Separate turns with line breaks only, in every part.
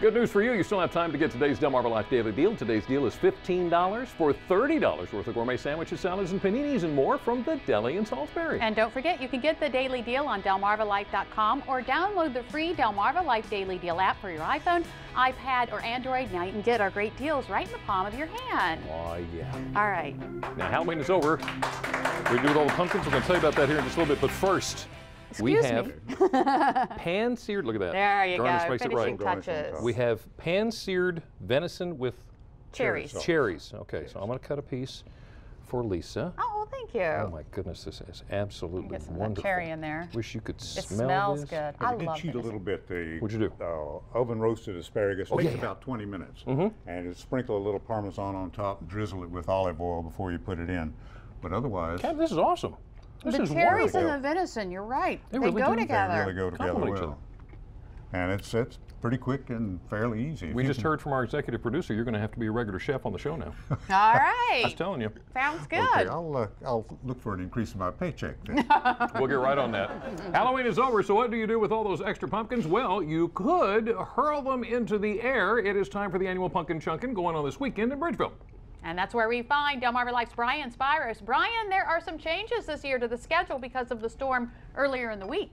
Good news for you. You still have time to get today's Delmarva Life Daily Deal. Today's deal is $15 for $30 worth of gourmet sandwiches, salads, and paninis and more from the deli in Salisbury.
And don't forget, you can get the daily deal on delmarvalife.com or download the free Delmarva Life Daily Deal app for your iPhone, iPad, or Android. Now you can get our great deals right in the palm of your hand.
Oh, yeah.
All right.
Now, Halloween is over. We do with all the pumpkins. We're going to tell you about that here in just a little bit. But first, we have pan-seared, look at that.
There you
Garnish
go,
makes it
finishing
right.
touches.
We have pan-seared venison with
Cherries.
Cherries. Okay, so I'm going to cut a piece for Lisa.
Oh, well, thank you.
Oh my goodness, this is absolutely
Get some
wonderful.
cherry in there.
Wish you could
It
smell
smells
this.
good.
I
I love
cheat
it.
a little bit.
What'd you do?
Oven roasted asparagus takes about 20 minutes.
Mhm.
And you sprinkle a little Parmesan on top and drizzle it with olive oil before you put it in. But otherwise,
Cat, this is awesome. This
The
is
cherries
wonderful.
and the venison, you're right.
They
They
really
go
do.
together.
they really go together
Complement each
well. And it's pretty quick and fairly easy.
We just heard from our executive producer, you're going to have to be a regular chef on the show now.
All right.
I was telling you.
Sounds good.
Okay, I'll look for an increase in my paycheck then.
We'll get right on that. Halloween is over, so what do you do with all those extra pumpkins? Well, you could hurl them into the air. It is time for the annual Pumpkin Chunkin' going on this weekend in Bridgeville.
And that's where we find Delmarva Life's Brian Spiros. Brian, there are some changes this year to the schedule because of the storm earlier in the week.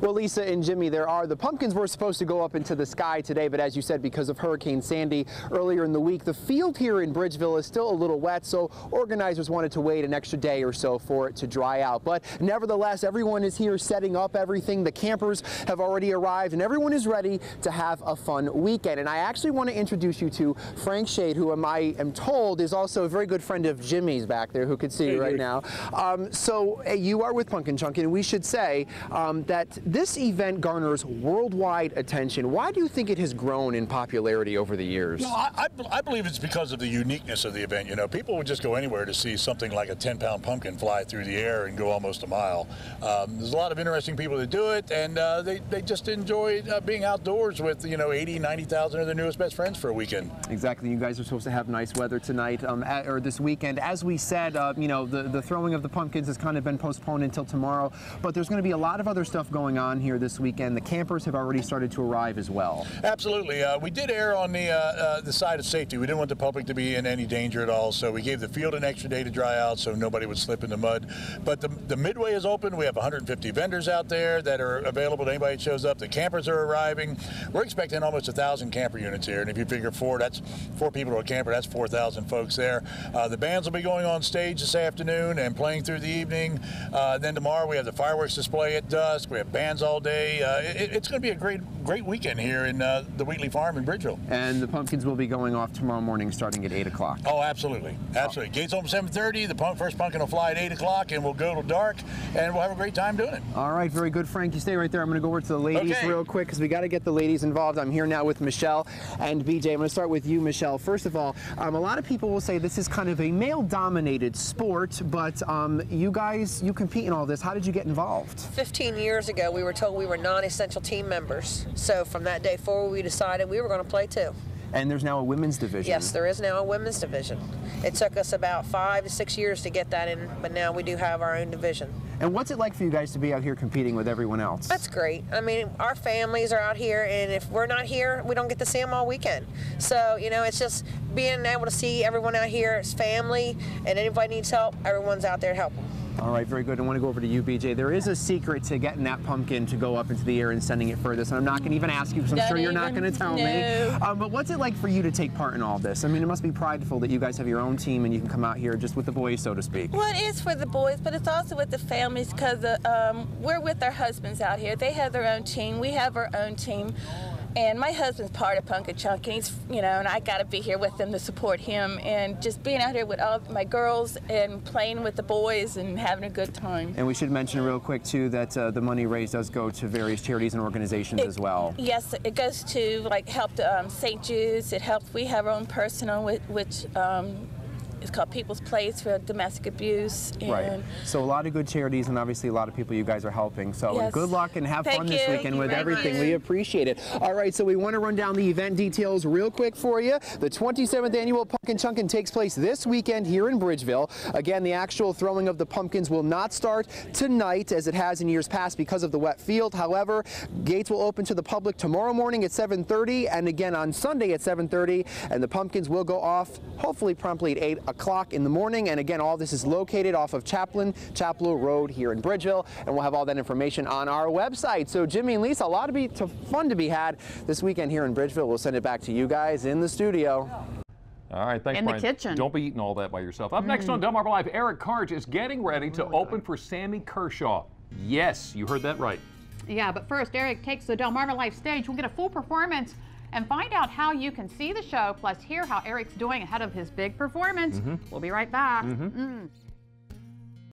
Well, Lisa and Jimmy, the pumpkins were supposed to go up into the sky today, but as you said, because of Hurricane Sandy earlier in the week, the field here in Bridgeville is still a little wet, so organizers wanted to wait an extra day or so for it to dry out. But nevertheless, everyone is here setting up everything. The campers have already arrived, and everyone is ready to have a fun weekend. And I actually want to introduce you to Frank Shade, who I am told is also a very good friend of Jimmy's back there, who could see you right now. So you are with Pumpkin Chunkin', and we should say that this event garners worldwide attention. Why do you think it has grown in popularity over the years?
No, I believe it's because of the uniqueness of the event. You know, people would just go anywhere to see something like a 10-pound pumpkin fly through the air and go almost a mile. There's a lot of interesting people that do it, and they just enjoy being outdoors with, 80, 90,000 of their newest best friends for a weekend.
Exactly. You guys are supposed to have nice weather tonight, or this weekend. As we said, the throwing of the pumpkins has kind of been postponed until tomorrow, but there's going to be a lot of other stuff going on here this weekend. The campers have already started to arrive as well.
Absolutely. We did err on the side of safety. We didn't want the public to be in any danger at all, so we gave the field an extra day to dry out so nobody would slip in the mud. But the midway is open. We have 150 vendors out there that are available to anybody that shows up. The campers are arriving. We're expecting almost 1,000 camper units here, and if you figure that's four people to a camper, that's 4,000 folks there. The bands will be going on stage this afternoon and playing through the evening. Then tomorrow we have the fireworks display at dusk. We have bands all day. It's going to be a great weekend here in the Wheatley Farm in Bridgeville.
And the pumpkins will be going off tomorrow morning starting at 8 o'clock.
Oh, absolutely. Absolutely. Gates open 7:30. The first pumpkin will fly at 8 o'clock, and we'll go till dark, and we'll have a great time doing it.
All right, very good, Frank. You stay right there. I'm going to go over to the ladies real quick because we got to get the ladies involved. I'm here now with Michelle and BJ. I'm going to start with you, Michelle. First of all, a lot of people will say this is kind of a male-dominated sport, but you guys, you compete in all this. How did you get involved?
15 years ago, we were told we were non-essential team members. So from that day forward, we decided we were going to play too.
And there's now a women's division.
Yes, there is now a women's division. It took us about 5 to 6 years to get that in, but now we do have our own division.
And what's it like for you guys to be out here competing with everyone else?
That's great. I mean, our families are out here, and if we're not here, we don't get to see them all weekend. So, it's just being able to see everyone out here as family, and anybody needs help, everyone's out there to help them.
All right, very good. I want to go over to you, BJ. There is a secret to getting that pumpkin to go up into the air and sending it furthest. And I'm not going to even ask you because I'm sure you're not going to tell me. But what's it like for you to take part in all this? I mean, it must be prideful that you guys have your own team and you can come out here just with the boys, so to speak.
Well, it is for the boys, but it's also with the families because we're with our husbands out here. They have their own team. We have our own team. And my husband's part of Pumpkin Chunkin', he's, and I got to be here with them to support him. And just being out here with all my girls and playing with the boys and having a good time.
And we should mention real quick, too, that the money raised does go to various charities and organizations as well.
Yes, it goes to, help St. Jude's. It helps. We have our own personal, which It's called People's Place for domestic abuse. And
Right. So a lot of good charities, and obviously a lot of people you guys are helping. So
Yes.
good luck and have
Thank
fun this
you.
weekend with
Thank
everything.
you.
We appreciate it. All right, so we want to run down the event details real quick for you. The 27th annual Pumpkin Chunkin takes place this weekend here in Bridgeville. Again, the actual throwing of the pumpkins will not start tonight as it has in years past because of the wet field. However, gates will open to the public tomorrow morning at 7:30 and again on Sunday at 7:30, and the pumpkins will go off hopefully promptly at 8 o'clock in the morning. And again, all this is located off of Chaplow Road here in Bridgeville, and we'll have all that information on our website. So Jimmy and Lisa, a lot of fun to be had this weekend here in Bridgeville. We'll send it back to you guys in the studio.
All right, thanks,
In the
Brian.
kitchen.
Don't be eating all that by yourself. Up next on Delmarva Live, Eric Karch is getting ready to open for Sammy Kershaw. Yes, you heard that right.
Yeah, but first, Eric takes the Delmarva Life stage. We'll get a full performance and find out how you can see the show, plus hear how Eric's doing ahead of his big performance. We'll be right back.